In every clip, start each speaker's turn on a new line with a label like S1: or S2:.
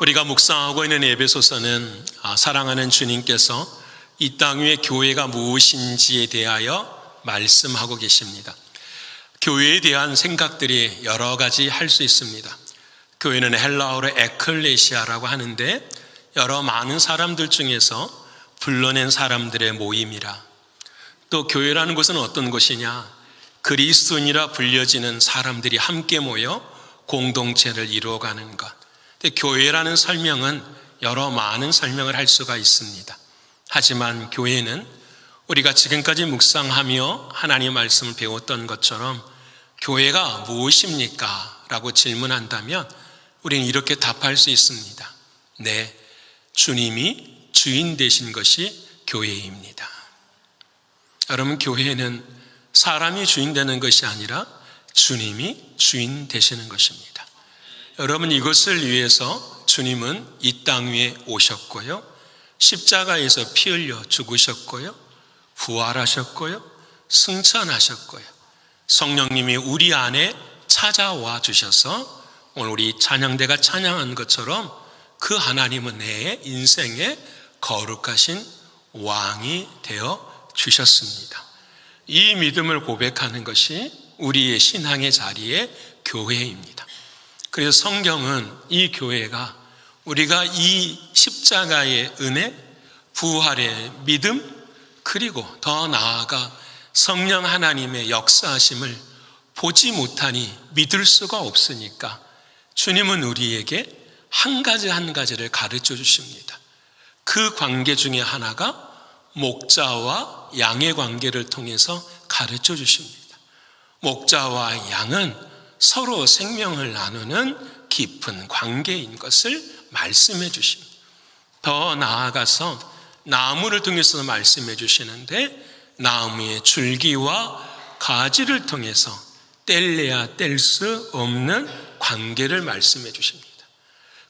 S1: 우리가 묵상하고 있는 에베소서는 사랑하는 주님께서 이 땅 위에 교회가 무엇인지에 대하여 말씀하고 계십니다. 교회에 대한 생각들이 여러 가지 할 수 있습니다. 교회는 헬라어로 에클레시아라고 하는데 여러 많은 사람들 중에서 불러낸 사람들의 모임이라. 또 교회라는 것은 어떤 것이냐? 그리스도인이라 불려지는 사람들이 함께 모여 공동체를 이루어가는 것. 교회라는 설명은 여러 많은 설명을 할 수가 있습니다. 하지만 교회는 우리가 지금까지 묵상하며 하나님의 말씀을 배웠던 것처럼 교회가 무엇입니까? 라고 질문한다면 우리는 이렇게 답할 수 있습니다. 네, 주님이 주인 되신 것이 교회입니다. 여러분, 교회는 사람이 주인 되는 것이 아니라 주님이 주인 되시는 것입니다. 여러분, 이것을 위해서 주님은 이 땅 위에 오셨고요, 십자가에서 피 흘려 죽으셨고요, 부활하셨고요, 승천하셨고요, 성령님이 우리 안에 찾아와 주셔서 오늘 우리 찬양대가 찬양한 것처럼 그 하나님은 내 인생의 거룩하신 왕이 되어 주셨습니다. 이 믿음을 고백하는 것이 우리의 신앙의 자리의 교회입니다. 그래서 성경은 이 교회가 우리가 이 십자가의 은혜, 부활의 믿음, 그리고 더 나아가 성령 하나님의 역사하심을 보지 못하니 믿을 수가 없으니까 주님은 우리에게 한 가지 한 가지를 가르쳐 주십니다. 그 관계 중에 하나가 목자와 양의 관계를 통해서 가르쳐 주십니다. 목자와 양은 서로 생명을 나누는 깊은 관계인 것을 말씀해 주십니다. 더 나아가서 나무를 통해서 말씀해 주시는데 나무의 줄기와 가지를 통해서 뗄래야 뗄 수 없는 관계를 말씀해 주십니다.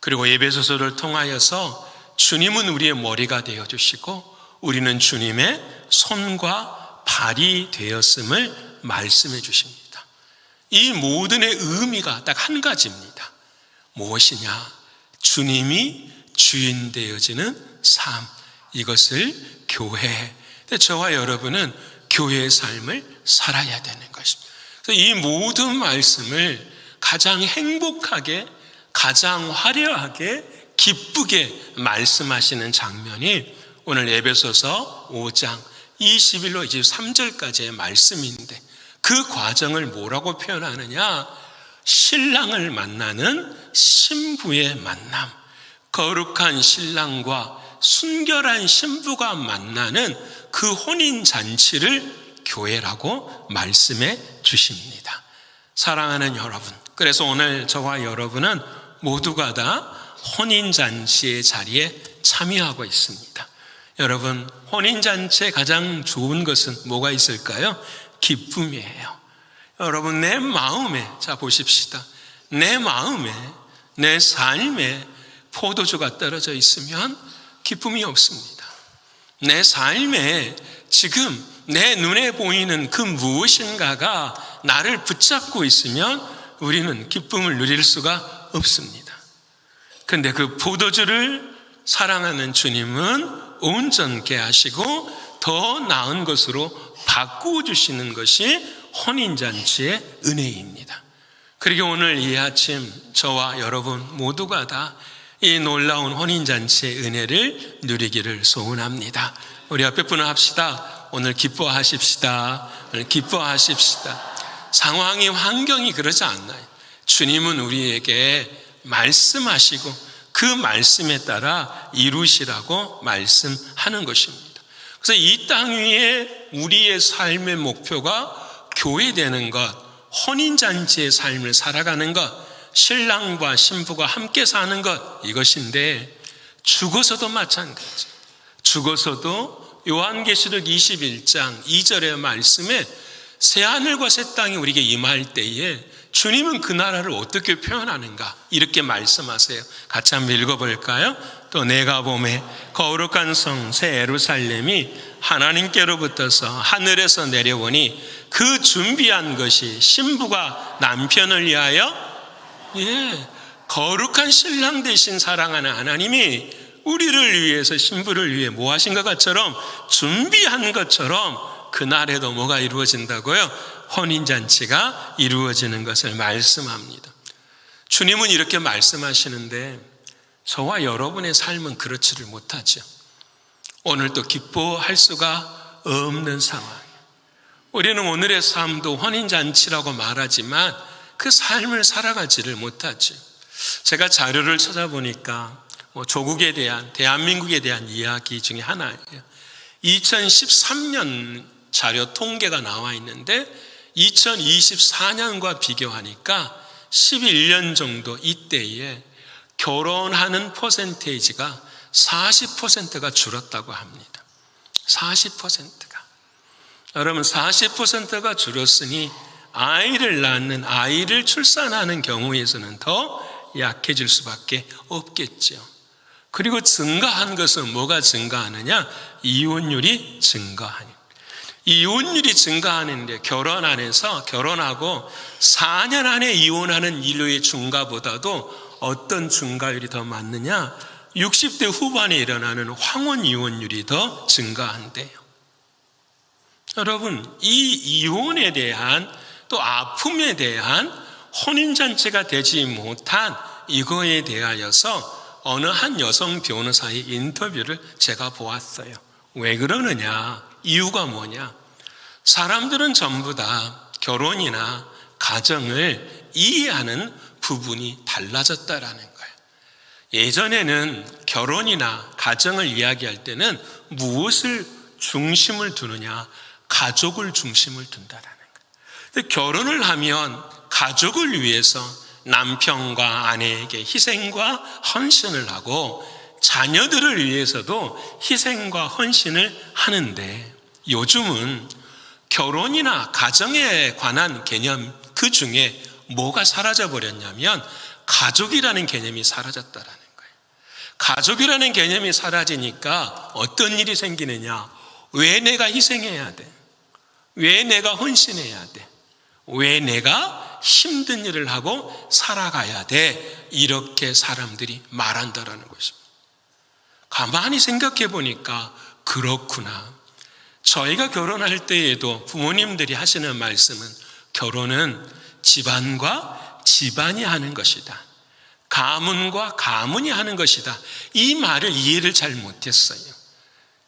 S1: 그리고 에베소서를 통하여서 주님은 우리의 머리가 되어 주시고 우리는 주님의 손과 발이 되었음을 말씀해 주십니다. 이 모든의 의미가 딱 한 가지입니다. 무엇이냐? 주님이 주인 되어지는 삶, 이것을 교회. 저와 여러분은 교회의 삶을 살아야 되는 것입니다. 그래서 이 모든 말씀을 가장 행복하게, 가장 화려하게, 기쁘게 말씀하시는 장면이 오늘 에베소서 5장 21로 23절까지의 말씀인데, 그 과정을 뭐라고 표현하느냐? 신랑을 만나는 신부의 만남, 거룩한 신랑과 순결한 신부가 만나는 그 혼인잔치를 교회라고 말씀해 주십니다. 사랑하는 여러분, 그래서 오늘 저와 여러분은 모두가 다 혼인잔치의 자리에 참여하고 있습니다. 여러분, 혼인잔치의 가장 좋은 것은 뭐가 있을까요? 기쁨이에요. 여러분, 내 마음에, 자 보십시다. 내 마음에, 내 삶에 포도주가 떨어져 있으면 기쁨이 없습니다. 내 삶에 지금 내 눈에 보이는 그 무엇인가가 나를 붙잡고 있으면 우리는 기쁨을 누릴 수가 없습니다. 그런데 그 포도주를 사랑하는 주님은 온전케 하시고 더 나은 것으로 바꾸어 주시는 것이 혼인잔치의 은혜입니다. 그리고 오늘 이 아침 저와 여러분 모두가 다 이 놀라운 혼인잔치의 은혜를 누리기를 소원합니다. 우리 앞에 분을 합시다. 오늘 기뻐하십시다. 오늘 기뻐하십시다. 상황이, 환경이 그러지 않나요? 주님은 우리에게 말씀하시고 그 말씀에 따라 이루시라고 말씀하는 것입니다. 그래서 이 땅 위에 우리의 삶의 목표가 교회되는 것, 혼인잔치의 삶을 살아가는 것, 신랑과 신부가 함께 사는 것, 이것인데 죽어서도 마찬가지. 죽어서도 요한계시록 21장 2절의 말씀에 새하늘과 새 땅이 우리에게 임할 때에 주님은 그 나라를 어떻게 표현하는가? 이렇게 말씀하세요. 같이 한번 읽어볼까요? 또 내가 보매 거룩한 성 새 예루살렘이 하나님께로부터서 하늘에서 내려오니 그 준비한 것이 신부가 남편을 위하여 거룩한 신랑 되신 사랑하는 하나님이 우리를 위해서 신부를 위해 뭐 하신 것처럼 준비한 것처럼 그날에도 뭐가 이루어진다고요? 혼인잔치가 이루어지는 것을 말씀합니다. 주님은 이렇게 말씀하시는데 저와 여러분의 삶은 그렇지를 못하죠. 오늘도 기뻐할 수가 없는 상황이에요. 우리는 오늘의 삶도 혼인잔치라고 말하지만 그 삶을 살아가지를 못하죠. 제가 자료를 찾아보니까 조국에 대한, 대한민국에 대한 이야기 중에 하나예요. 2013년 자료 통계가 나와 있는데 2024년과 비교하니까 11년 정도 이때에 결혼하는 퍼센테이지가 40%가 줄었다고 합니다. 40%가. 여러분 40%가 줄었으니 아이를 낳는, 아이를 출산하는 경우에서는 더 약해질 수밖에 없겠죠. 그리고 증가한 것은 뭐가 증가하느냐? 이혼율이 증가하니. 이혼율이 증가하는데 결혼 안에서 결혼하고 4년 안에 이혼하는 인류의 증가보다도 어떤 증가율이 더 많느냐? 60대 후반에 일어나는 황혼 이혼율이 더 증가한대요. 여러분, 이 이혼에 대한 또 아픔에 대한 혼인잔치가 되지 못한 이거에 대하여서 어느 한 여성 변호사의 인터뷰를 제가 보았어요. 왜 그러느냐? 이유가 뭐냐? 사람들은 전부 다 결혼이나 가정을 이해하는 부분이 달라졌다라는 거예요. 예전에는 결혼이나 가정을 이야기할 때는 무엇을 중심을 두느냐? 가족을 중심을 둔다라는 거예요. 근데 결혼을 하면 가족을 위해서 남편과 아내에게 희생과 헌신을 하고 자녀들을 위해서도 희생과 헌신을 하는데 요즘은 결혼이나 가정에 관한 개념 그 중에 뭐가 사라져 버렸냐면 가족이라는 개념이 사라졌다라는 거예요. 가족이라는 개념이 사라지니까 어떤 일이 생기느냐? 왜 내가 희생해야 돼? 왜 내가 헌신해야 돼? 왜 내가 힘든 일을 하고 살아가야 돼? 이렇게 사람들이 말한다라는 것입니다. 가만히 생각해 보니까 그렇구나. 저희가 결혼할 때에도 부모님들이 하시는 말씀은 결혼은 집안과 집안이 하는 것이다. 가문과 가문이 하는 것이다. 이 말을 이해를 잘 못했어요.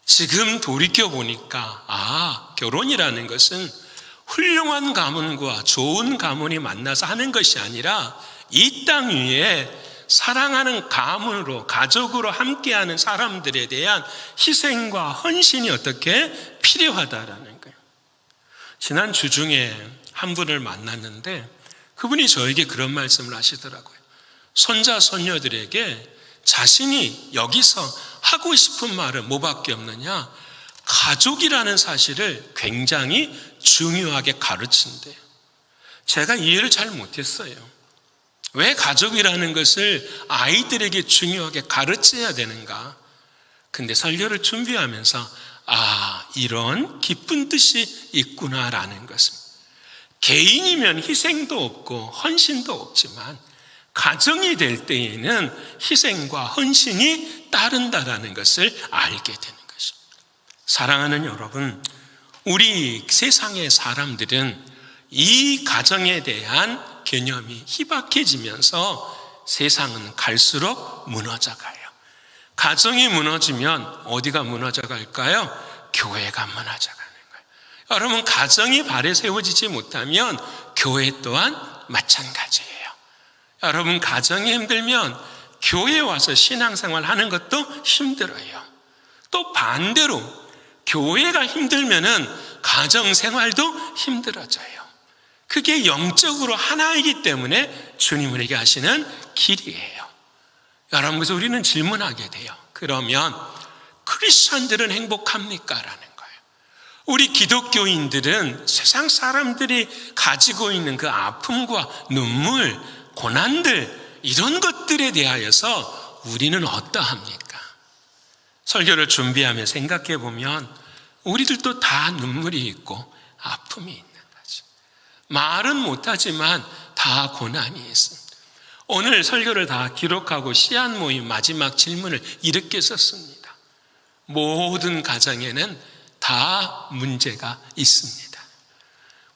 S1: 지금 돌이켜 보니까 결혼이라는 것은 훌륭한 가문과 좋은 가문이 만나서 하는 것이 아니라 이 땅 위에 사랑하는 가문으로 가족으로 함께하는 사람들에 대한 희생과 헌신이 어떻게 필요하다라는 거예요. 지난 주 중에 한 분을 만났는데 그분이 저에게 그런 말씀을 하시더라고요. 손자 손녀들에게 자신이 여기서 하고 싶은 말은 뭐밖에 없느냐? 가족이라는 사실을 굉장히 중요하게 가르친대요. 제가 이해를 잘 못했어요. 왜 가족이라는 것을 아이들에게 중요하게 가르쳐야 되는가? 근데 설교를 준비하면서 이런 깊은 뜻이 있구나라는 것입니다. 개인이면 희생도 없고 헌신도 없지만 가정이 될 때에는 희생과 헌신이 따른다라는 것을 알게 되는 것입니다. 사랑하는 여러분, 우리 세상의 사람들은 이 가정에 대한 개념이 희박해지면서 세상은 갈수록 무너져가요. 가정이 무너지면 어디가 무너져갈까요? 교회가 무너져가는 거예요. 여러분, 가정이 발에 세워지지 못하면 교회 또한 마찬가지예요. 여러분, 가정이 힘들면 교회에 와서 신앙생활 하는 것도 힘들어요. 또 반대로 교회가 힘들면은 가정생활도 힘들어져요. 그게 영적으로 하나이기 때문에 주님 우리에게 하시는 길이에요. 여러분, 그래서 우리는 질문하게 돼요. 그러면 크리스천들은 행복합니까? 라는 거예요. 우리 기독교인들은 세상 사람들이 가지고 있는 그 아픔과 눈물, 고난들 이런 것들에 대하여서 우리는 어떠합니까? 설교를 준비하며 생각해 보면 우리들도 다 눈물이 있고 아픔이 있는 거죠. 말은 못하지만 다 고난이 있습니다. 오늘 설교를 다 기록하고 씨앗 모임 마지막 질문을 이렇게 썼습니다. 모든 가정에는 다 문제가 있습니다.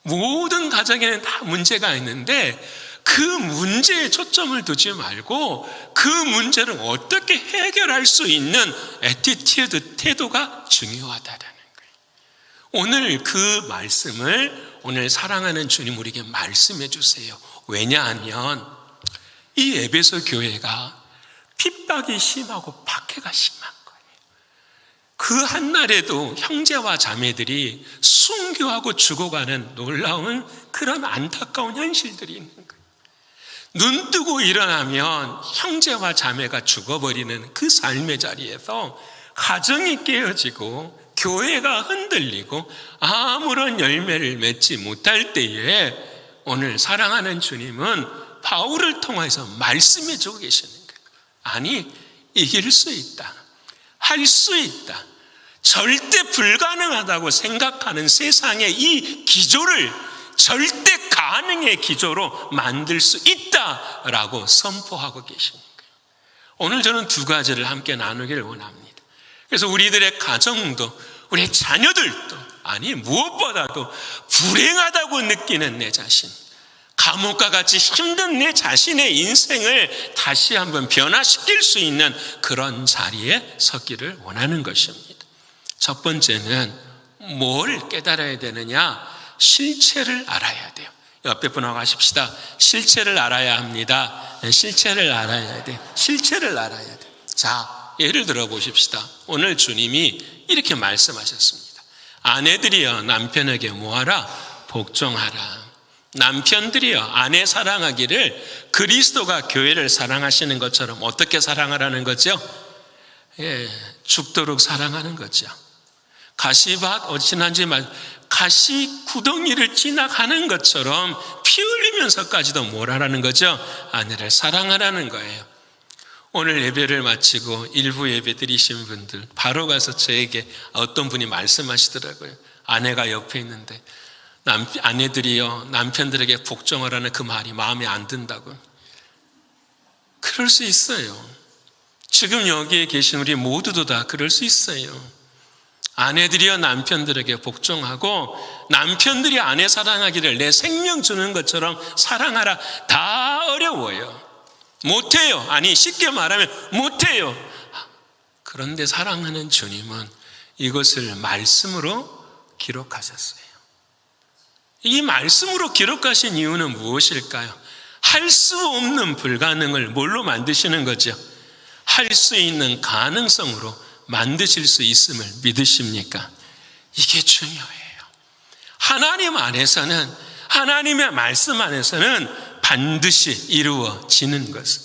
S1: 모든 가정에는 다 문제가 있는데 그 문제에 초점을 두지 말고 그 문제를 어떻게 해결할 수 있는 애티튜드, 태도가 중요하다는 거예요. 오늘 그 말씀을 오늘 사랑하는 주님 우리에게 말씀해 주세요. 왜냐하면 이 에베소 교회가 핍박이 심하고 박해가 심한 거예요. 그 한날에도 형제와 자매들이 순교하고 죽어가는 놀라운 그런 안타까운 현실들이 있는 거예요. 눈 뜨고 일어나면 형제와 자매가 죽어버리는 그 삶의 자리에서 가정이 깨어지고 교회가 흔들리고 아무런 열매를 맺지 못할 때에 오늘 사랑하는 주님은 바울을 통해서 말씀해 주고 계시는 거예요. 아니, 이길 수 있다. 할 수 있다. 절대 불가능하다고 생각하는 세상의 이 기조를 절대 가능의 기조로 만들 수 있다라고 선포하고 계십니다. 오늘 저는 두 가지를 함께 나누기를 원합니다. 그래서 우리들의 가정도 우리 자녀들도 아니 무엇보다도 불행하다고 느끼는 내 자신, 감옥과 같이 힘든 내 자신의 인생을 다시 한번 변화시킬 수 있는 그런 자리에 서기를 원하는 것입니다. 첫 번째는 뭘 깨달아야 되느냐? 실체를 알아야 돼요. 옆에 분하고 하십시다. 실체를 알아야 합니다. 실체를 알아야 돼. 실체를 알아야 돼. 자, 예를 들어 보십시다. 오늘 주님이 이렇게 말씀하셨습니다. 아내들이여 남편에게 뭐하라? 복종하라. 남편들이여 아내 사랑하기를 그리스도가 교회를 사랑하시는 것처럼 어떻게 사랑하라는 거죠? 죽도록 사랑하는 거죠. 가시밭 지난주에 가시 구덩이를 지나가는 것처럼 피 흘리면서까지도 뭘 하라는 거죠? 아내를 사랑하라는 거예요. 오늘 예배를 마치고 일부 예배 드리신 분들 바로 가서 저에게 어떤 분이 말씀하시더라고요. 아내가 옆에 있는데 아내들이요 남편들에게 복종하라는 그 말이 마음에 안 든다고. 그럴 수 있어요. 지금 여기에 계신 우리 모두도 다 그럴 수 있어요. 아내들이여 남편들에게 복종하고 남편들이 아내 사랑하기를 내 생명 주는 것처럼 사랑하라. 다 어려워요. 못해요. 아니 쉽게 말하면 못해요. 그런데 사랑하는 주님은 이것을 말씀으로 기록하셨어요. 이 말씀으로 기록하신 이유는 무엇일까요? 할 수 없는 불가능을 뭘로 만드시는 거죠? 할 수 있는 가능성으로 만드실 수 있음을 믿으십니까? 이게 중요해요. 하나님 안에서는, 하나님의 말씀 안에서는 반드시 이루어지는 것은.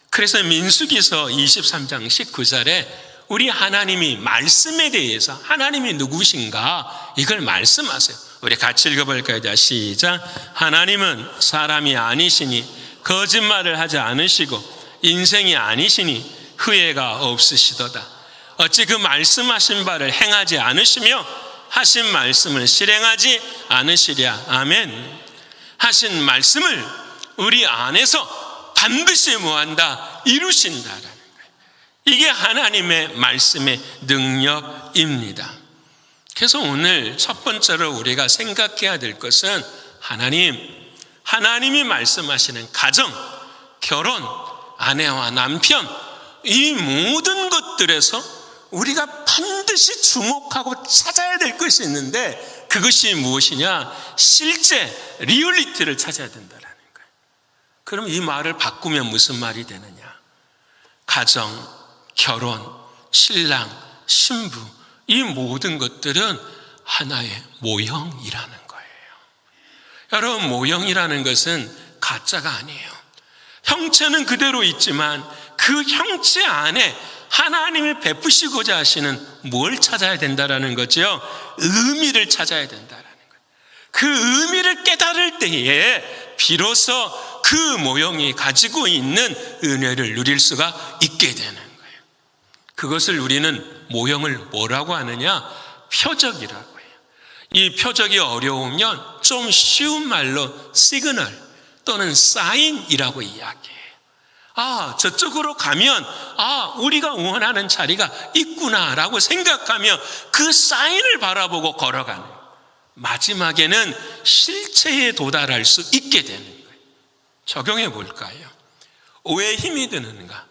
S1: 그래서 민수기서 23장 19절에 우리 하나님이 말씀에 대해서 하나님이 누구신가 이걸 말씀하세요. 우리 같이 읽어볼까요? 자, 시작. 하나님은 사람이 아니시니 거짓말을 하지 않으시고 인생이 아니시니 후회가 없으시도다. 어찌 그 말씀하신 바를 행하지 않으시며 하신 말씀을 실행하지 않으시랴. 아멘. 하신 말씀을 우리 안에서 반드시 뭐한다? 이루신다라는 거예요. 이게 하나님의 말씀의 능력입니다. 그래서 오늘 첫 번째로 우리가 생각해야 될 것은 하나님이 말씀하시는 가정, 결혼, 아내와 남편 이 모든 것들에서 우리가 반드시 주목하고 찾아야 될 것이 있는데 그것이 무엇이냐? 실제 리얼리티를 찾아야 된다는 거예요. 그럼 이 말을 바꾸면 무슨 말이 되느냐? 가정, 결혼, 신랑, 신부 이 모든 것들은 하나의 모형이라는 거예요. 여러분, 모형이라는 것은 가짜가 아니에요. 형체는 그대로 있지만 그 형체 안에 하나님이 베푸시고자 하시는 뭘 찾아야 된다라는 거죠? 의미를 찾아야 된다라는 거예요. 그 의미를 깨달을 때에 비로소 그 모형이 가지고 있는 은혜를 누릴 수가 있게 되는 거예요. 그것을 우리는 모형을 뭐라고 하느냐? 표적이라고 해요. 이 표적이 어려우면 좀 쉬운 말로 시그널 또는 사인이라고 이야기해요. 저쪽으로 가면 우리가 원하는 자리가 있구나라고 생각하며 그 사인을 바라보고 걸어가는, 마지막에는 실체에 도달할 수 있게 되는 거예요. 적용해 볼까요? 왜 힘이 드는가?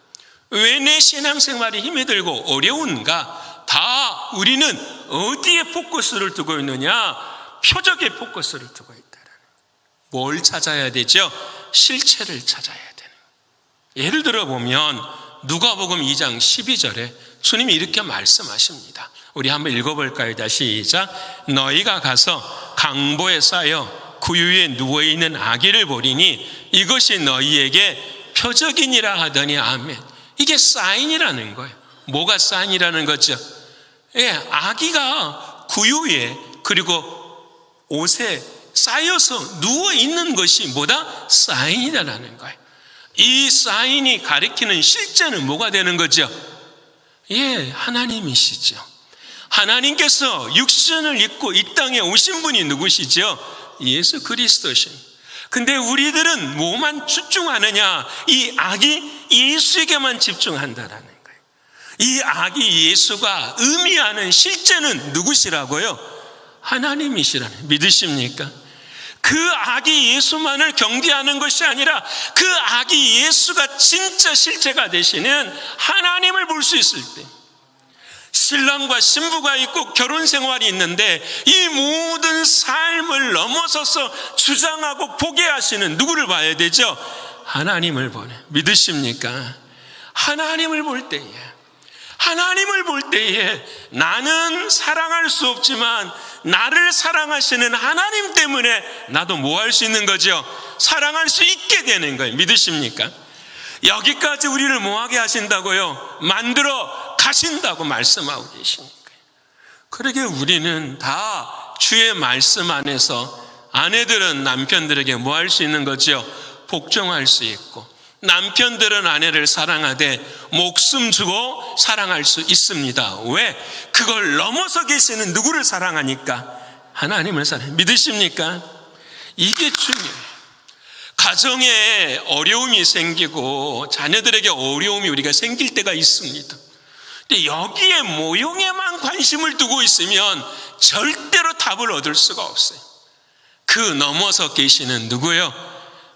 S1: 왜 내 신앙생활이 힘이 들고 어려운가? 다 우리는 어디에 포커스를 두고 있느냐? 표적에 포커스를 두고 있다는 거예요. 뭘 찾아야 되죠? 실체를 찾아야 되는 거예요. 예를 들어 보면 누가복음 2장 12절에 주님이 이렇게 말씀하십니다. 우리 한번 읽어볼까요? 다시 시작. 너희가 가서 강보에 쌓여 구유에 누워있는 아기를 보리니 이것이 너희에게 표적이니라 하더니 아멘. 이게 사인이라는 거예요. 뭐가 사인이라는 거죠? 아기가 구유에 그리고 옷에 쌓여서 누워있는 것이 뭐다? 사인이라는 거예요. 이 사인이 가리키는 실제는 뭐가 되는 거죠? 하나님이시죠. 하나님께서 육신을 입고 이 땅에 오신 분이 누구시죠? 예수 그리스도신. 근데 우리들은 뭐만 집중하느냐? 이 아기 예수에게만 집중한다라는 거예요. 이 아기 예수가 의미하는 실제는 누구시라고요? 하나님이시라는, 믿으십니까? 그 아기 예수만을 경배하는 것이 아니라 그 아기 예수가 진짜 실체가 되시는 하나님을 볼 수 있을 때, 신랑과 신부가 있고 결혼 생활이 있는데 이 모든 삶을 넘어서서 주장하고 보게 하시는 누구를 봐야 되죠? 하나님을 보네. 믿으십니까? 하나님을 볼 때에 나는 사랑할 수 없지만 나를 사랑하시는 하나님 때문에 나도 뭐 할 수 있는 거죠? 사랑할 수 있게 되는 거예요. 믿으십니까? 여기까지 우리를 뭐하게 하신다고요? 만들어 가신다고 말씀하고 계신 거예요. 그러게 우리는 다 주의 말씀 안에서 아내들은 남편들에게 뭐 할 수 있는 거죠? 복종할 수 있고, 남편들은 아내를 사랑하되 목숨 주고 사랑할 수 있습니다. 왜? 그걸 넘어서 계시는 누구를 사랑하니까? 하나님을 사랑해요. 믿으십니까? 이게 중요해요. 가정에 어려움이 생기고 자녀들에게 어려움이 우리가 생길 때가 있습니다. 근데 여기에 모형에만 관심을 두고 있으면 절대로 답을 얻을 수가 없어요. 그 넘어서 계시는 누구요?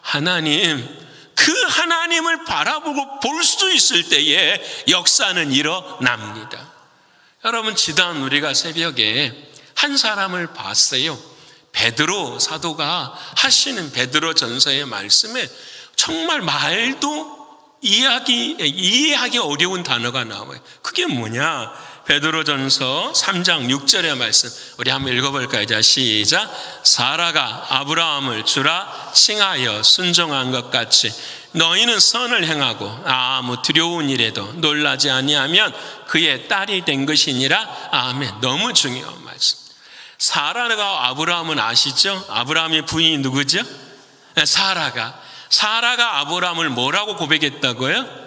S1: 하나님. 그 하나님을 바라보고 볼 수 있을 때에 역사는 일어납니다. 여러분, 지난 우리가 새벽에 한 사람을 봤어요. 베드로 사도가 하시는 베드로 전서의 말씀에 정말 말도 이해하기 어려운 단어가 나와요. 그게 뭐냐? 베드로 전서 3장 6절의 말씀, 우리 한번 읽어볼까요? 자, 시작. 사라가 아브라함을 주라 칭하여 순종한 것 같이 너희는 선을 행하고 아무 두려운 일에도 놀라지 아니하면 그의 딸이 된 것이니라. 아멘. 너무 중요한 말씀. 사라가 아브라함은 아시죠? 아브라함의 부인이 누구죠? 사라가 아브라함을 뭐라고 고백했다고요?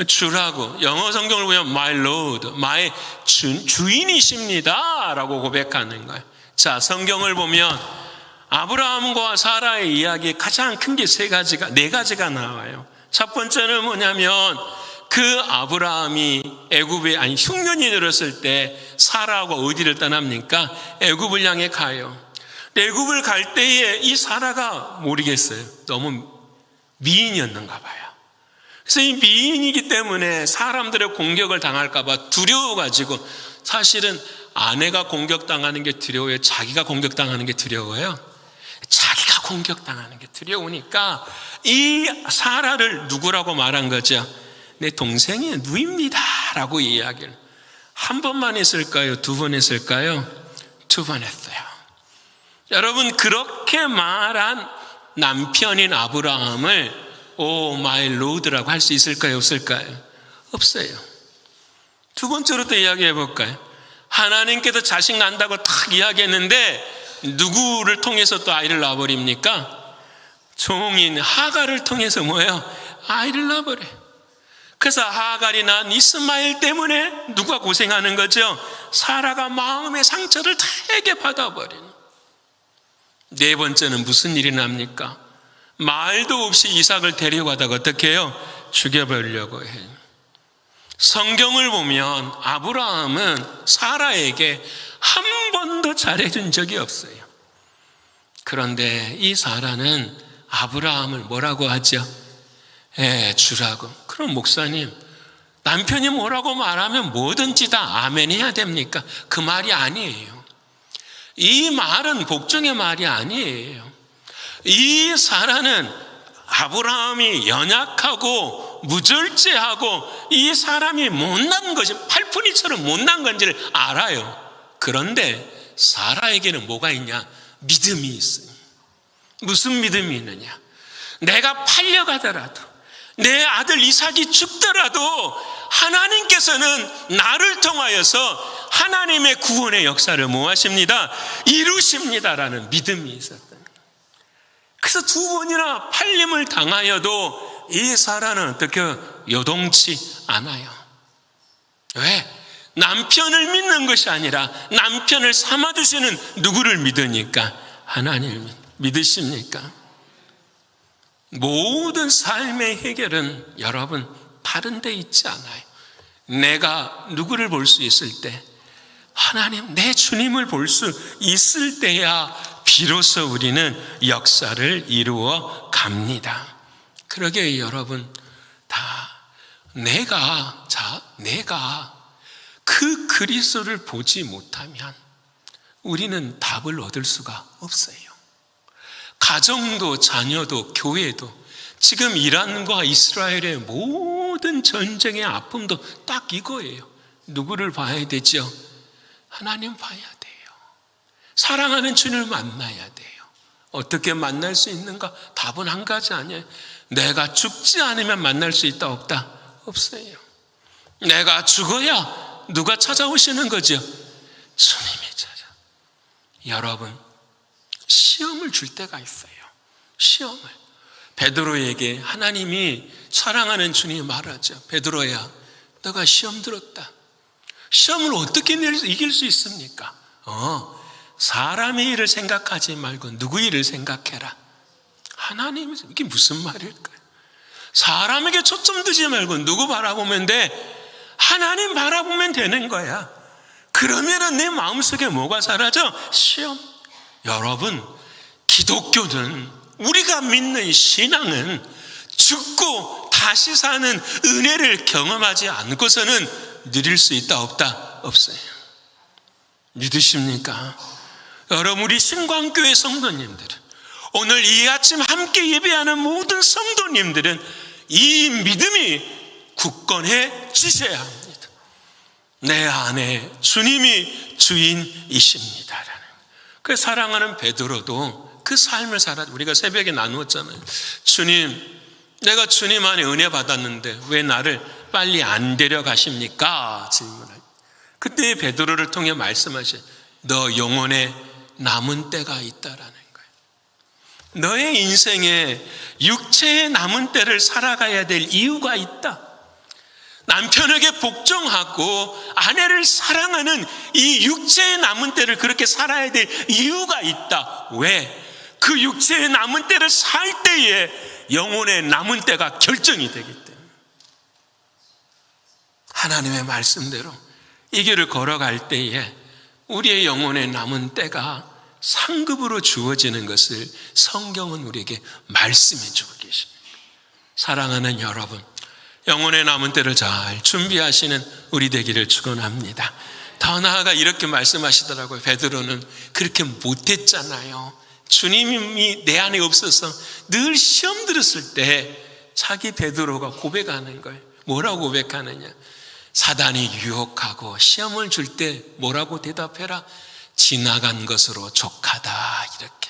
S1: 주라고. 영어 성경을 보면 my lord, my 주인이십니다 라고 고백하는 거예요. 자, 성경을 보면 아브라함과 사라의 이야기 가장 큰 게 네 가지가 나와요. 첫 번째는 뭐냐면 그 아브라함이 흉년이 들었을 때 사라하고 어디를 떠납니까? 애굽을 향해 가요. 애굽을 갈 때에 이 사라가 모르겠어요. 너무 미인이었는가 봐요. 그래서 이 미인이기 때문에 사람들의 공격을 당할까 봐 두려워가지고, 사실은 아내가 공격당하는 게 두려워요? 자기가 공격당하는 게 두려워요? 자기가 공격당하는 게 두려우니까 이 사라를 누구라고 말한 거죠? 내 동생이 누입니다 라고 이야기를 한 번만 했을까요? 두 번 했을까요? 두 번 했어요. 여러분, 그렇게 말한 남편인 아브라함을 오 마이 로드라고 할 수 있을까요? 없을까요? 없어요. 두 번째로 또 이야기해 볼까요? 하나님께서 자식 난다고 탁 이야기했는데 누구를 통해서 또 아이를 낳아버립니까? 종인 하갈을 통해서 뭐예요? 아이를 낳아버려요. 그래서 하갈이 낳은 이스마엘 때문에 누가 고생하는 거죠? 사라가 마음의 상처를 되게 받아버리는. 네 번째는 무슨 일이 납니까? 말도 없이 이삭을 데려가다가 어떻게 해요? 죽여버리려고 해요. 성경을 보면 아브라함은 사라에게 한 번도 잘해준 적이 없어요. 그런데 이 사라는 아브라함을 뭐라고 하죠? 주라고. 그럼 목사님, 남편이 뭐라고 말하면 뭐든지 다 아멘 해야 됩니까? 그 말이 아니에요. 이 말은 복종의 말이 아니에요. 이 사라는 아브라함이 연약하고 무절제하고 이 사람이 못난 것이 팔푼이처럼 못난 건지를 알아요. 그런데 사라에게는 뭐가 있냐? 믿음이 있어요. 무슨 믿음이 있느냐? 내가 팔려가더라도, 내 아들 이삭이 죽더라도 하나님께서는 나를 통하여서 하나님의 구원의 역사를 뭐 하십니다? 이루십니다라는 믿음이 있었던 거예요. 그래서 두 번이나 팔림을 당하여도 이 사라는 어떻게 요동치 않아요. 왜? 남편을 믿는 것이 아니라 남편을 삼아주시는 누구를 믿으니까? 하나님을 믿으십니까? 모든 삶의 해결은 여러분 다른 데 있지 않아요. 내가 누구를 볼 수 있을 때, 하나님, 내 주님을 볼 수 있을 때야 비로소 우리는 역사를 이루어 갑니다. 그러게 여러분, 내가 그 그리스도를 보지 못하면 우리는 답을 얻을 수가 없어요. 가정도 자녀도 교회도 지금 이란과 이스라엘의 모든 전쟁의 아픔도 딱 이거예요. 누구를 봐야 되죠? 하나님 봐야 돼요. 사랑하는 주님을 만나야 돼요. 어떻게 만날 수 있는가? 답은 한 가지 아니에요. 내가 죽지 않으면 만날 수 있다 없다? 없어요. 내가 죽어야 누가 찾아오시는 거죠? 주님이 찾아. 여러분, 시험을 줄 때가 있어요. 시험을. 베드로에게 하나님이 사랑하는 주님이 말하죠. 베드로야, 너가 시험 들었다. 시험을 어떻게 이길 수 있습니까? 사람의 일을 생각하지 말고 누구 일을 생각해라. 하나님, 이게 무슨 말일까요? 사람에게 초점 두지 말고 누구 바라보면 돼? 하나님 바라보면 되는 거야. 그러면은 내 마음속에 뭐가 사라져? 시험. 여러분, 기독교는, 우리가 믿는 신앙은 죽고 다시 사는 은혜를 경험하지 않고서는 누릴 수 있다 없다? 없어요. 믿으십니까? 여러분, 우리 신광교회 성도님들은, 오늘 이 아침 함께 예배하는 모든 성도님들은 이 믿음이 굳건해 지셔야 합니다. 내 안에 주님이 주인이십니다라는. 그 사랑하는 베드로도 그 삶을 살아. 우리가 새벽에 나누었잖아요. 주님, 내가 주님 안에 은혜 받았는데 왜 나를 빨리 안 데려가십니까? 질문을. 그때 베드로를 통해 말씀하셔. 너 영혼에 남은 때가 있다라는 거예요. 너의 인생에 육체의 남은 때를 살아가야 될 이유가 있다. 남편에게 복종하고 아내를 사랑하는 이 육체의 남은 때를 그렇게 살아야 될 이유가 있다. 왜? 그 육체의 남은 때를 살 때에 영혼의 남은 때가 결정이 되기 때문에. 하나님의 말씀대로 이 길을 걸어갈 때에 우리의 영혼의 남은 때가 상급으로 주어지는 것을 성경은 우리에게 말씀해 주고 계십니다. 사랑하는 여러분, 영혼의 남은 때를 잘 준비하시는 우리 되기를 축원합니다. 더 나아가 이렇게 말씀하시더라고요. 베드로는 그렇게 못했잖아요. 주님이 내 안에 없어서 늘 시험 들었을 때 자기 베드로가 고백하는 거예요. 뭐라고 고백하느냐? 사단이 유혹하고 시험을 줄 때 뭐라고 대답해라? 지나간 것으로 족하다. 이렇게.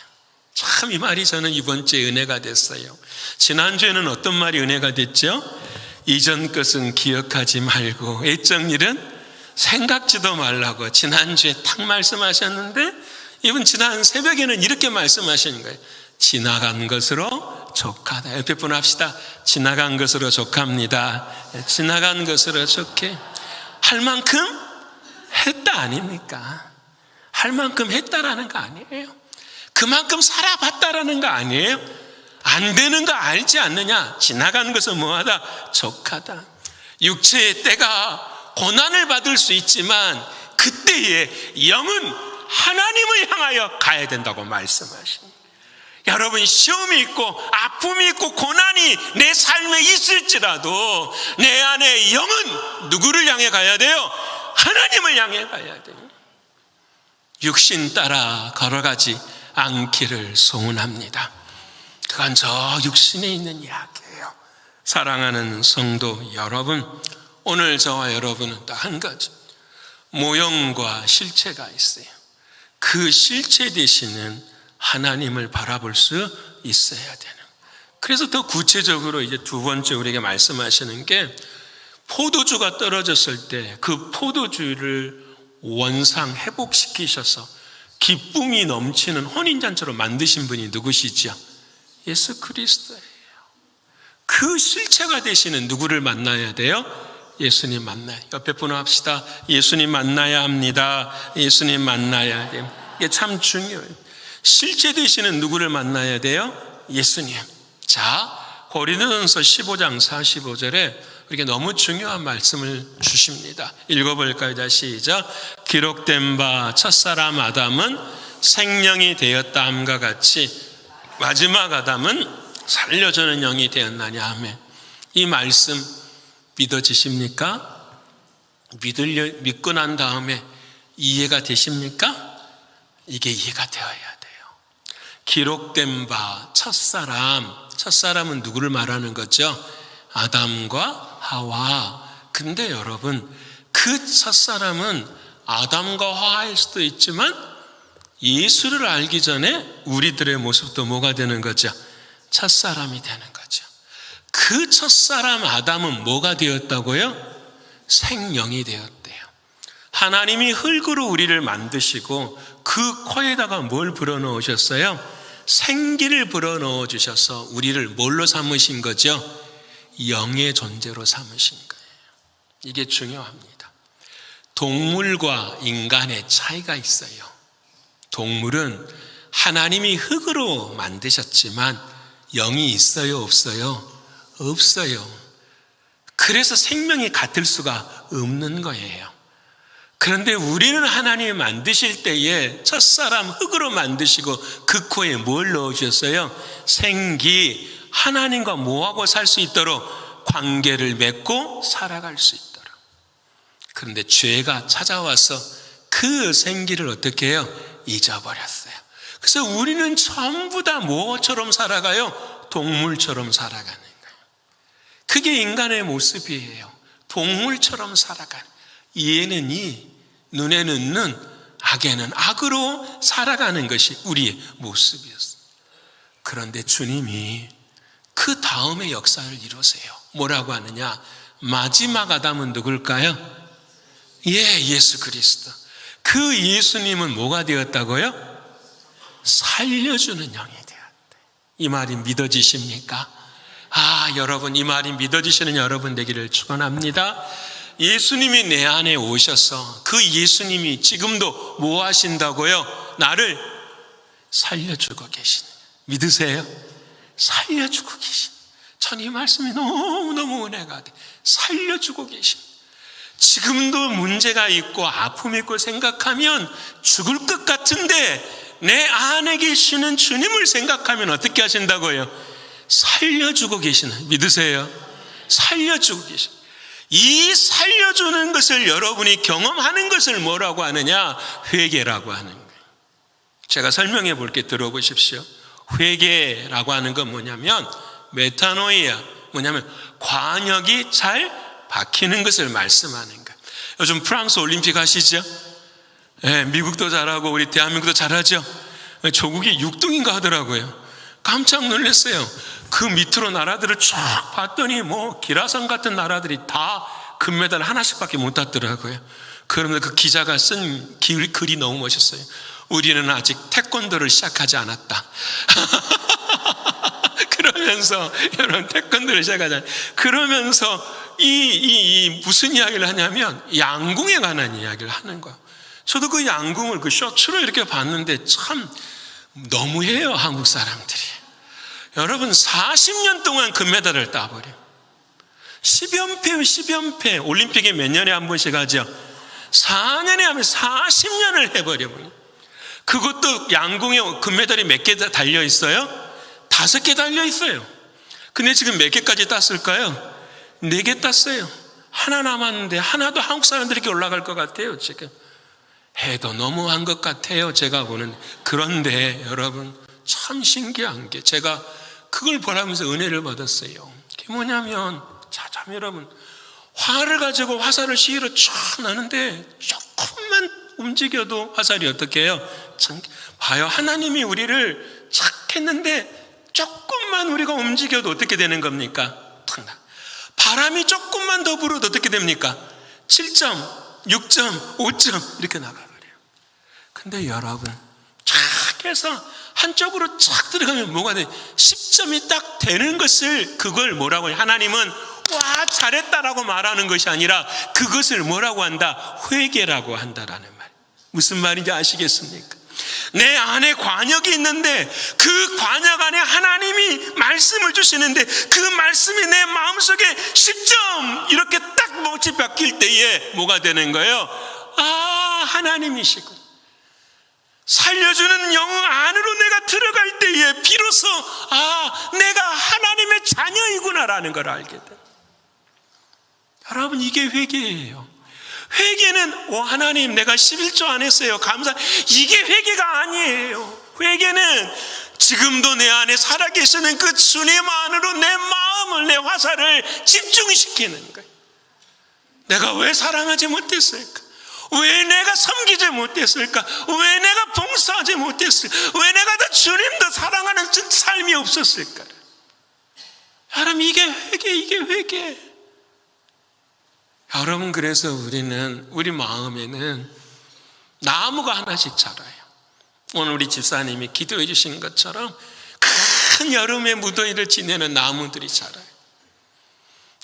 S1: 참 이 말이 저는 이번 주에 은혜가 됐어요. 지난주에는 어떤 말이 은혜가 됐죠? 이전 것은 기억하지 말고 애적 일은 생각지도 말라고 지난주에 딱 말씀하셨는데, 이번 지난 새벽에는 이렇게 말씀하시는 거예요. 지나간 것으로 족하다. 옆에 분 합시다. 지나간 것으로 족합니다. 지나간 것으로 족해. 할 만큼 했다 아닙니까? 할 만큼 했다라는 거 아니에요. 그만큼 살아봤다라는 거 아니에요. 안 되는 거 알지 않느냐? 지나가는 것은 뭐하다? 족하다. 육체의 때가 고난을 받을 수 있지만 그때에 영은 하나님을 향하여 가야 된다고 말씀하십니다. 여러분, 시험이 있고 아픔이 있고 고난이 내 삶에 있을지라도 내 안에 영은 누구를 향해 가야 돼요? 하나님을 향해 가야 돼요. 육신 따라 걸어가지 않기를 소원합니다. 그건 저 육신에 있는 이야기예요. 사랑하는 성도 여러분, 오늘 저와 여러분은 또 한 가지 모형과 실체가 있어요. 그 실체 되시는 하나님을 바라볼 수 있어야 되는. 그래서 더 구체적으로 이제 두 번째 우리에게 말씀하시는 게, 포도주가 떨어졌을 때 그 포도주를 원상 회복시키셔서 기쁨이 넘치는 혼인잔치로 만드신 분이 누구시죠? 예수 그리스도예요. 그 실체가 되시는 누구를 만나야 돼요? 예수님 만나요. 옆에 분호 합시다. 예수님 만나야 합니다. 예수님 만나야 돼요. 이게 참 중요해요. 실제 되시는 누구를 만나야 돼요? 예수님. 자, 고린도전서 15장 45절에 우리에게 너무 중요한 말씀을 주십니다. 읽어볼까요? 다시 시작. 기록된 바 첫사람 아담은 생명이 되었다 함과 같이 마지막 아담은 살려주는 영이 되었나냐 하며, 이 말씀 믿어지십니까? 믿고 난 다음에 이해가 되십니까? 이게 이해가 되어야 돼요. 기록된 바 첫사람은 누구를 말하는 거죠? 아담과 하와. 근데 여러분, 그 첫사람은 아담과 하와일 수도 있지만 예수를 알기 전에 우리들의 모습도 뭐가 되는 거죠? 첫사람이 되는 거죠. 그 첫사람 아담은 뭐가 되었다고요? 생명이 되었대요. 하나님이 흙으로 우리를 만드시고 그 코에다가 뭘 불어넣으셨어요? 생기를 불어넣어 주셔서 우리를 뭘로 삼으신 거죠? 영의 존재로 삼으신 거예요. 이게 중요합니다. 동물과 인간의 차이가 있어요. 동물은 하나님이 흙으로 만드셨지만 영이 있어요, 없어요? 없어요. 그래서 생명이 같을 수가 없는 거예요. 그런데 우리는 하나님이 만드실 때에 첫사람 흙으로 만드시고 그 코에 뭘 넣으셨어요? 생기, 하나님과 뭐하고 살 수 있도록 관계를 맺고 살아갈 수 있도록. 그런데 죄가 찾아와서 그 생기를 어떻게 해요? 잊어버렸어요. 그래서 우리는 전부 다 뭐처럼 살아가요? 동물처럼 살아가는 거예요. 그게 인간의 모습이에요. 동물처럼 살아가는. 이에는 이, 눈에는 눈, 악에는 악으로 살아가는 것이 우리의 모습이었어요. 그런데 주님이 그 다음의 역사를 이루세요. 뭐라고 하느냐? 마지막 아담은 누굴까요? 예수 그리스도. 그 예수님은 뭐가 되었다고요? 살려주는 영이 되었대. 이 말이 믿어지십니까? 여러분, 이 말이 믿어지시는 여러분 되기를 축원합니다. 예수님이 내 안에 오셔서 그 예수님이 지금도 뭐 하신다고요? 나를 살려주고 계시는. 믿으세요? 살려주고 계신. 전 이 말씀이 너무너무 은혜가 돼. 살려주고 계신. 지금도 문제가 있고 아픔이 있고 생각하면 죽을 것 같은데 내 안에 계시는 주님을 생각하면 어떻게 하신다고요? 살려주고 계시는. 믿으세요? 살려주고 계신. 이 살려주는 것을 여러분이 경험하는 것을 뭐라고 하느냐? 회개라고 하는 거예요. 제가 설명해 볼게. 들어보십시오. 회개라고 하는 건 뭐냐면 메타노이아, 뭐냐면 관역이 잘 박히는 것을 말씀하는 거예요. 요즘 프랑스 올림픽 하시죠? 네, 미국도 잘하고 우리 대한민국도 잘하죠? 조국이 6등인가 하더라고요. 깜짝 놀랐어요. 그 밑으로 나라들을 쫙 봤더니 기라성 같은 나라들이 다 금메달 하나씩밖에 못 땄더라고요. 그러면 그 기자가 쓴 글이 너무 멋있어요. 우리는 아직 태권도를 시작하지 않았다. 그러면서 여러분, 태권도를 시작하지 않았다. 그러면서 이 무슨 이야기를 하냐면 양궁에 관한 이야기를 하는 거예요. 저도 그 양궁을 그 쇼츠로 이렇게 봤는데 참 너무해요, 한국 사람들이. 여러분 40년 동안 금메달을 따버려요. 10연패 올림픽에 몇 년에 한 번씩 하죠. 4년에 하면 40년을 해버려요. 그것도 양궁에 금메달이 몇 개 달려 있어요? 5개 달려 있어요. 근데 지금 몇 개까지 땄을까요? 4개 땄어요. 하나 남았는데 하나도 한국 사람들에게 올라갈 것 같아요. 지금 해도 너무한 것 같아요, 제가 보는. 그런데 여러분 참 신기한 게, 제가 그걸 보면서 은혜를 받았어요. 그게 뭐냐면, 참 여러분, 활을 가지고 화살을 시위로 쫙 나는데 조금만 움직여도 화살이 어떻게 해요? 봐요. 하나님이 우리를 착 했는데 조금만 우리가 움직여도 어떻게 되는 겁니까? 바람이 조금만 더 불어도 어떻게 됩니까? 7점, 6점, 5점 이렇게 나가버려요. 근데 여러분, 쫙 해서 한쪽으로 쫙 들어가면 뭐가 돼? 10점이 딱 되는 것을, 그걸 뭐라고 해요? 하나님은 와 잘했다라고 말하는 것이 아니라 그것을 뭐라고 한다? 회개라고 한다라는 말. 무슨 말인지 아시겠습니까? 내 안에 관역이 있는데 그 관역 안에 하나님이 말씀을 주시는데 그 말씀이 내 마음속에 10점 이렇게 딱 못이 박힐 때에 뭐가 되는 거예요? 아, 하나님이시고 살려주는 영혼 안으로 내가 들어갈 때에 비로소 아, 내가 하나님의 자녀이구나라는 걸 알게 돼. 여러분, 이게 회개예요. 회개는 하나님 내가 11조 안 했어요, 감사. 이게 회개가 아니에요. 회개는 지금도 내 안에 살아계시는 그 주님 안으로 내 마음을, 내 화살을 집중시키는 거예요. 내가 왜 사랑하지 못했을까? 왜 내가 섬기지 못했을까? 왜 내가 봉사하지 못했을까? 왜 내가 더 주님 더 사랑하는 삶이 없었을까? 여러분, 이게 회개. 여러분, 그래서 우리는, 우리 마음에는 나무가 하나씩 자라요. 오늘 우리 집사님이 기도해 주신 것처럼 큰 여름의 무더위를 지내는 나무들이 자라요.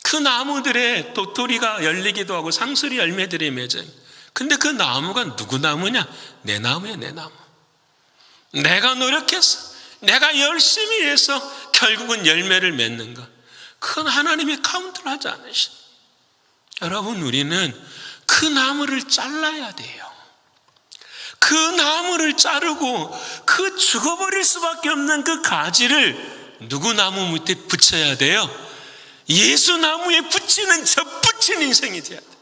S1: 그 나무들에 도토리가 열리기도 하고 상수리 열매들이 맺어요. 근데 그 나무가 누구 나무냐? 내 나무야, 내 나무. 내가 노력해서, 내가 열심히 해서 결국은 열매를 맺는 것. 그건 하나님이 카운트를 하지 않으시죠. 여러분, 우리는 그 나무를 잘라야 돼요. 그 나무를 자르고 그 죽어버릴 수밖에 없는 그 가지를 누구 나무 밑에 붙여야 돼요? 예수 나무에 붙이는, 접붙인 인생이 돼야 돼요.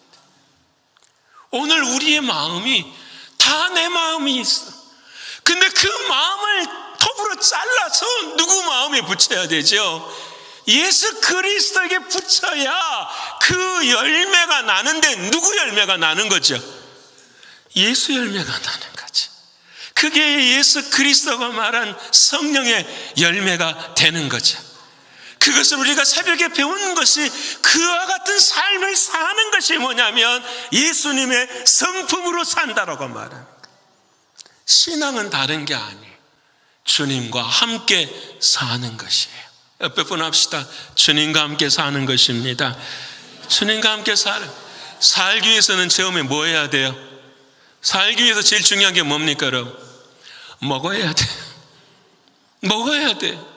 S1: 오늘 우리의 마음이 다 내 마음이 있어. 근데 그 마음을 톱으로 잘라서 누구 마음에 붙여야 되죠? 예수 그리스도에게 붙여야 그 열매가 나는데, 누구 열매가 나는 거죠? 예수 열매가 나는 거죠. 그게 예수 그리스도가 말한 성령의 열매가 되는 거죠. 그것을 우리가 새벽에 배운 것이, 그와 같은 삶을 사는 것이 뭐냐면 예수님의 성품으로 산다라고 말합니다. 신앙은 다른 게 아니에요. 주님과 함께 사는 것이에요. 옆에 분 합시다. 주님과 함께 사는 것입니다. 주님과 함께 살기 위해서는 처음에 뭐 해야 돼요? 살기 위해서 제일 중요한 게 뭡니까, 여러분? 먹어야 돼요. 먹어야 돼요.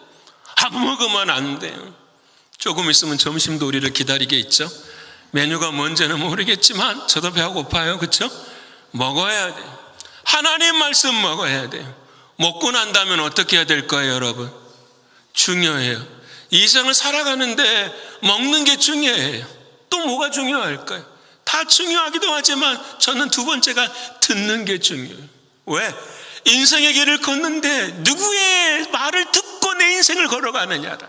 S1: 안 먹으면 안 돼요. 조금 있으면 점심도 우리를 기다리게 있죠. 메뉴가 뭔지는 모르겠지만 저도 배가 고파요. 그렇죠? 먹어야 돼요. 하나님 말씀 먹어야 돼요. 먹고 난 다음에 어떻게 해야 될 거예요, 여러분? 중요해요. 이 세상을 살아가는데 먹는 게 중요해요. 또 뭐가 중요할까요? 다 중요하기도 하지만 저는 두 번째가 듣는 게 중요해요. 왜? 인생의 길을 걷는데 누구의 말을 듣고 내 인생을 걸어가느냐라.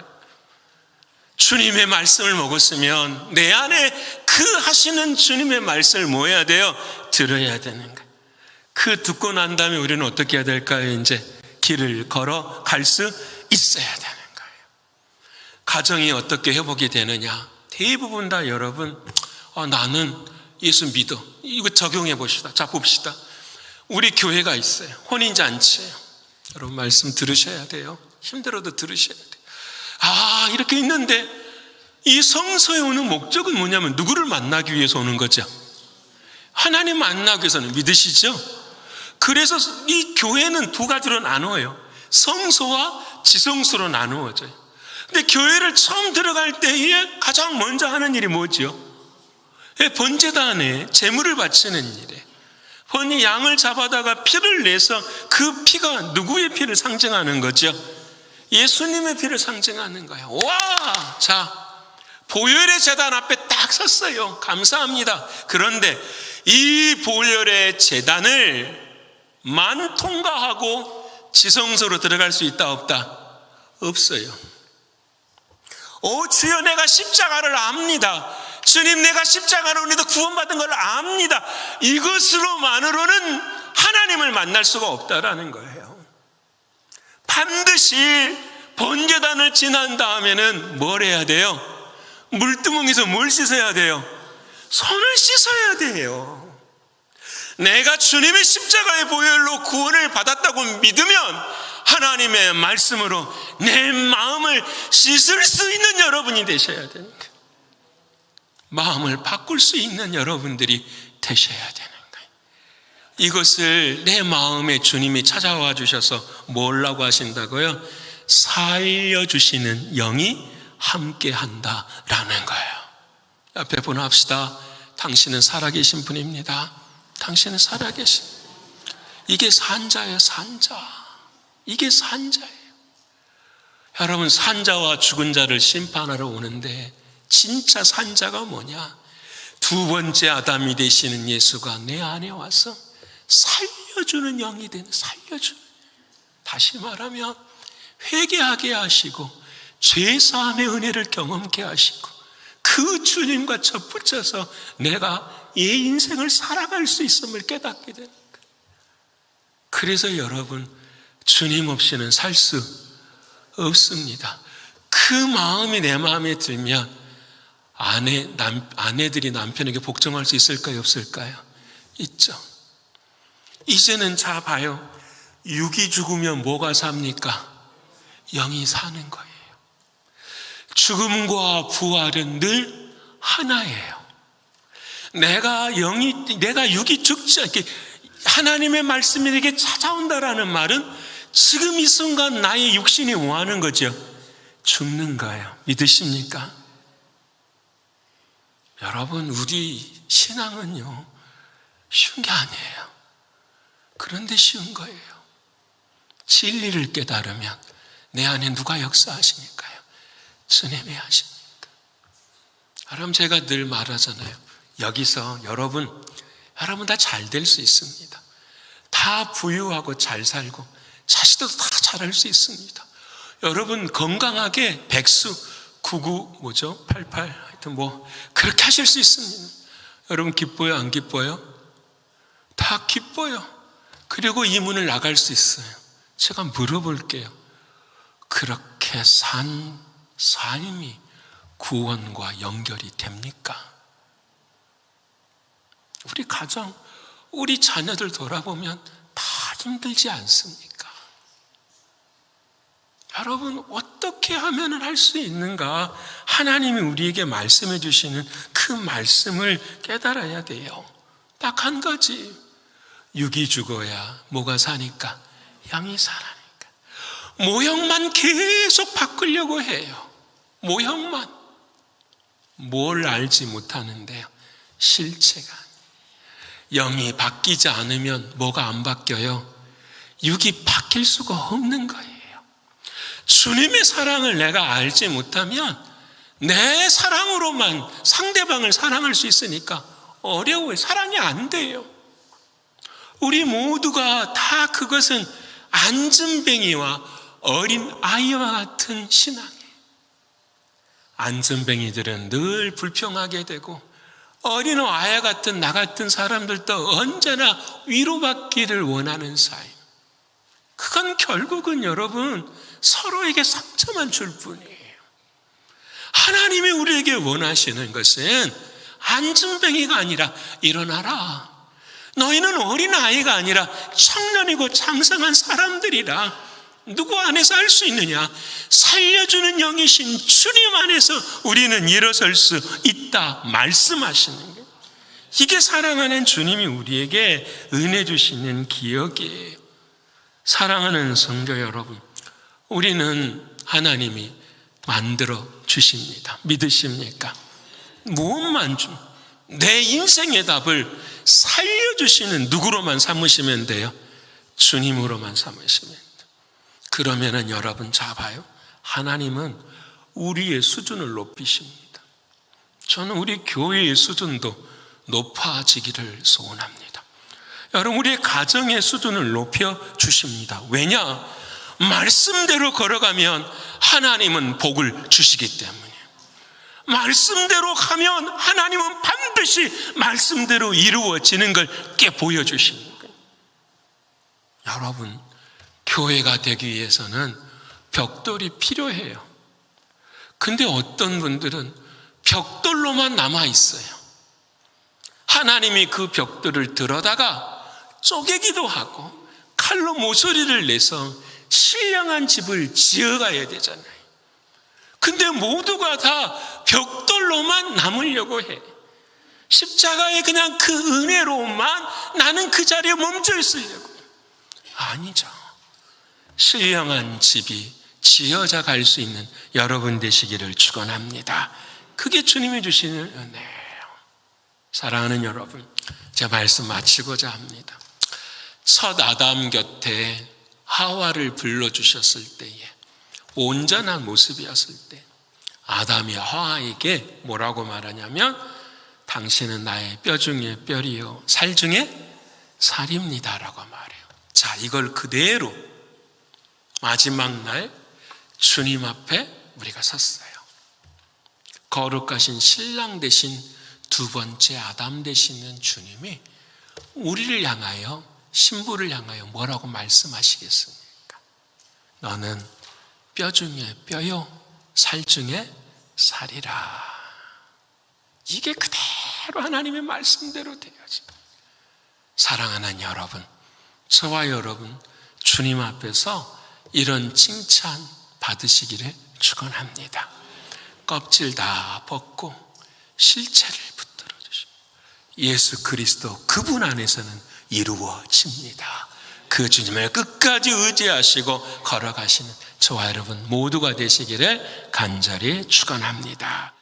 S1: 주님의 말씀을 먹었으면 내 안에 그 하시는 주님의 말씀을 뭐 해야 돼요? 들어야 되는 거예요. 그 듣고 난 다음에 우리는 어떻게 해야 될까요? 이제 길을 걸어갈 수 있어야 되는 거예요. 가정이 어떻게 회복이 되느냐? 대부분 다 여러분, 나는 예수 믿어. 이거 적용해 봅시다. 자, 봅시다. 우리 교회가 있어요. 혼인잔치예요. 여러분, 말씀 들으셔야 돼요. 힘들어도 들으셔야 돼요. 이렇게 있는데 이 성소에 오는 목적은 뭐냐면 누구를 만나기 위해서 오는 거죠? 하나님 만나기 위해서는, 믿으시죠? 그래서 이 교회는 두 가지로 나눠요. 성소와 지성소로 나누어져요. 근데 교회를 처음 들어갈 때에 가장 먼저 하는 일이 뭐지요? 번제단에 제물을 바치는 일에 번이 양을 잡아다가 피를 내서 그 피가 누구의 피를 상징하는 거죠? 예수님의 피를 상징하는 거예요. 와! 자, 보혈의 제단 앞에 딱 섰어요. 감사합니다. 그런데 이 보혈의 제단을 만 통과하고 지성소로 들어갈 수 있다 없다? 없어요. 오 주여, 내가 십자가를 압니다. 주님, 내가 십자가로 인해서 구원받은 걸 압니다. 이것으로만으로는 하나님을 만날 수가 없다라는 거예요. 반드시 번제단을 지난 다음에는 뭘 해야 돼요? 물두멍에서 뭘 씻어야 돼요? 손을 씻어야 돼요. 내가 주님의 십자가의 보혈로 구원을 받았다고 믿으면 하나님의 말씀으로 내 마음을 씻을 수 있는 여러분이 되셔야 되는 거예요. 마음을 바꿀 수 있는 여러분들이 되셔야 되는 거예요. 이것을 내 마음에 주님이 찾아와 주셔서 뭐라고 하신다고요? 살려주시는 영이 함께 한다라는 거예요. 옆에 분을 합시다. 당신은 살아계신 분입니다. 당신은 살아계신. 이게 산자예요. 산자. 이게 산자예요. 여러분, 산자와 죽은 자를 심판하러 오는데 진짜 산자가 뭐냐? 두 번째 아담이 되시는 예수가 내 안에 와서 살려주는 영이 되는, 살려주는. 다시 말하면 회개하게 하시고 죄사함의 은혜를 경험케 하시고 그 주님과 접붙여서 내가 이 인생을 살아갈 수 있음을 깨닫게 되는 거예요. 그래서 여러분, 주님 없이는 살 수 없습니다. 그 마음이 내 마음에 들면 아내들이 남편에게 복종할 수 있을까요? 없을까요? 있죠. 이제는 자 봐요. 육이 죽으면 뭐가 삽니까? 영이 사는 거예요. 죽음과 부활은 늘 하나예요. 내가 육이 죽지 않게 하나님의 말씀이 내게 찾아온다라는 말은 지금 이 순간 나의 육신이 뭐 하는 거죠? 죽는 거예요. 믿으십니까? 여러분, 우리 신앙은요, 쉬운 게 아니에요. 그런데 쉬운 거예요. 진리를 깨달으면 내 안에 누가 역사하시니까요? 주님이 하십니까? 여러분, 제가 늘 말하잖아요. 여기서 여러분 다 잘 될 수 있습니다. 다 부유하고 잘 살고 자식도 다 잘할 수 있습니다. 여러분 건강하게 백수 88 하여튼 그렇게 하실 수 있습니다. 여러분 기뻐요? 안 기뻐요? 다 기뻐요. 그리고 이 문을 나갈 수 있어요. 제가 물어볼게요. 그렇게 산 삶이 구원과 연결이 됩니까? 우리 가정, 우리 자녀들 돌아보면 다 힘들지 않습니까? 여러분, 어떻게 하면 할 수 있는가? 하나님이 우리에게 말씀해 주시는 그 말씀을 깨달아야 돼요. 딱 한 가지. 육이 죽어야 뭐가 사니까? 영이 사라니까. 모형만 계속 바꾸려고 해요. 모형만. 뭘 알지 못하는데요. 실체가. 영이 바뀌지 않으면 뭐가 안 바뀌어요? 육이 바뀔 수가 없는 거예요. 주님의 사랑을 내가 알지 못하면 내 사랑으로만 상대방을 사랑할 수 있으니까 어려워요. 사랑이 안 돼요. 우리 모두가 다 그것은 안전뱅이와 어린 아이와 같은 신앙이에요. 안전뱅이들은 늘 불평하게 되고 어린 아이 같은 나 같은 사람들도 언제나 위로받기를 원하는 삶. 그건 결국은 여러분 서로에게 상처만 줄 뿐이에요. 하나님이 우리에게 원하시는 것은 안전뱅이가 아니라 일어나라. 너희는 어린아이가 아니라 청년이고 장성한 사람들이라. 누구 안에서 할 수 있느냐? 살려주는 영이신 주님 안에서 우리는 일어설 수 있다 말씀하시는 거예요. 이게 사랑하는 주님이 우리에게 은혜 주시는 기억이에요. 사랑하는 성도 여러분, 우리는 하나님이 만들어 주십니다. 믿으십니까? 무엇만 내 인생의 답을 살려주시는 누구로만 삼으시면 돼요? 주님으로만 삼으시면 돼요. 그러면은 여러분 자 봐요. 하나님은 우리의 수준을 높이십니다. 저는 우리 교회의 수준도 높아지기를 소원합니다. 여러분, 우리의 가정의 수준을 높여 주십니다. 왜냐? 말씀대로 걸어가면 하나님은 복을 주시기 때문이에요. 말씀대로 가면 하나님은 반드시 말씀대로 이루어지는 걸 깨 보여주십니다. 여러분, 교회가 되기 위해서는 벽돌이 필요해요. 근데 어떤 분들은 벽돌로만 남아 있어요. 하나님이 그 벽돌을 들어다가 쪼개기도 하고 칼로 모서리를 내서 신령한 집을 지어가야 되잖아요. 근데 모두가 다 벽돌로만 남으려고 해. 십자가에 그냥 그 은혜로만 나는 그 자리에 멈춰 있으려고. 아니죠. 신령한 집이 지어져 갈 수 있는 여러분 되시기를 축원합니다. 그게 주님이 주시는 은혜예요. 사랑하는 여러분, 제가 말씀 마치고자 합니다. 첫 아담 곁에 하와를 불러주셨을 때에 온전한 모습이었을 때 아담이 하와에게 뭐라고 말하냐면 당신은 나의 뼈 중에 뼈이요 살 중에 살입니다 라고 말해요. 자, 이걸 그대로 마지막 날 주님 앞에 우리가 섰어요. 거룩하신 신랑 되신 두 번째 아담 되시는 주님이 우리를 향하여, 신부를 향하여 뭐라고 말씀하시겠습니까? 너는 뼈 중에 뼈요 살 중에 살이라. 이게 그대로 하나님의 말씀대로 되어지. 사랑하는 여러분, 저와 여러분 주님 앞에서 이런 칭찬 받으시기를 축원합니다. 껍질 다 벗고 실체를 붙들어 주십니다. 예수 그리스도 그분 안에서는 이루어집니다. 그 주님을 끝까지 의지하시고 걸어가시는 저와 여러분 모두가 되시기를 간절히 축원합니다.